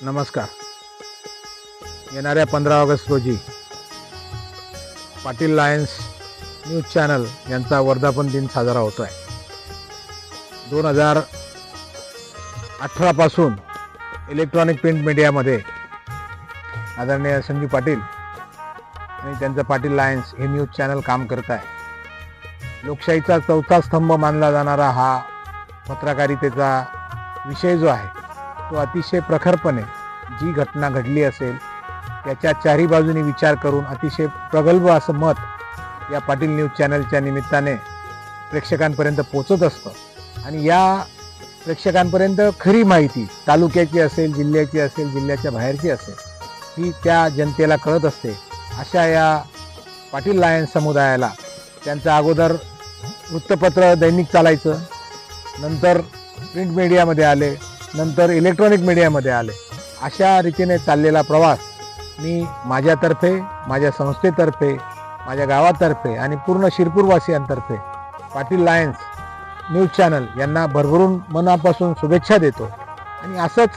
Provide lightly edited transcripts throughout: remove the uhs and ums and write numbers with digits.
नमस्कार. येणाऱ्या 15 ऑगस्ट रोजी पाटील लायन्स न्यूज चॅनल यांचा वर्धापन दिन साजरा होतो आहे. 2018 पासून इलेक्ट्रॉनिक प्रिंट मीडियामध्ये आदरणीय संजीव पाटील आणि त्यांचं पाटील लायन्स हे न्यूज चॅनल काम करत आहे. लोकशाहीचा चौथा स्तंभ मानला जाणारा हा पत्रकारितेचा विषय जो आहे तो अतिशय प्रखरपणे जी घटना घडली असेल त्याच्या चारी बाजूनी विचार करून अतिशय प्रगल्भ असं मत या पाटील न्यूज चॅनलच्या निमित्ताने प्रेक्षकांपर्यंत पोचत असतं. आणि या प्रेक्षकांपर्यंत खरी माहिती तालुक्याची असेल, जिल्ह्याची असेल, जिल्ह्याच्या बाहेरची असेल, ही त्या जनतेला कळत असते. अशा या पाटील लायन्स समुदायाला त्यांचं अगोदर वृत्तपत्र दैनिक चालायचं, नंतर प्रिंट मीडियामध्ये आले, नंतर इलेक्ट्रॉनिक मीडियामध्ये आले. अशा रीतीने चाललेला प्रवास मी माझ्यातर्फे, माझ्या संस्थेतर्फे, माझ्या गावातर्फे आणि पूर्ण शिरपूरवासियांतर्फे पाटील लायन्स न्यूज चॅनल यांना भरभरून मनापासून शुभेच्छा देतो. आणि असंच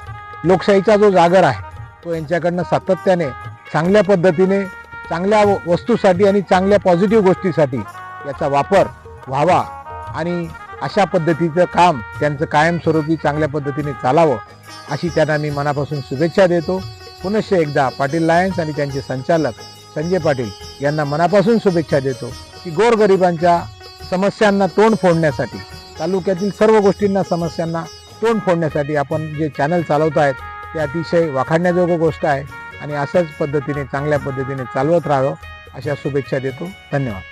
लोकशाहीचा जो जागर आहे तो यांच्याकडनं सातत्याने चांगल्या पद्धतीने, चांगल्या वस्तूसाठी आणि चांगल्या पॉझिटिव्ह गोष्टीसाठी याचा वापर व्हावा आणि अशा पद्धतीचं काम त्यांचं कायमस्वरूपी चांगल्या पद्धतीने चालावं अशी त्यांना मी मनापासून शुभेच्छा देतो. पुनश्च एकदा पाटील लायन्स आणि त्यांचे संचालक संजय पाटील यांना मनापासून शुभेच्छा देतो की गोरगरिबांच्या समस्यांना तोंड फोडण्यासाठी, तालुक्यातील सर्व गोष्टींना, समस्यांना तोंड फोडण्यासाठी आपण जे चॅनल चालवत आहेत ते अतिशय वाखाणण्याजोगं गोष्ट आहे आणि अशाच पद्धतीने, चांगल्या पद्धतीने चालवत राहावं अशा शुभेच्छा देतो. धन्यवाद.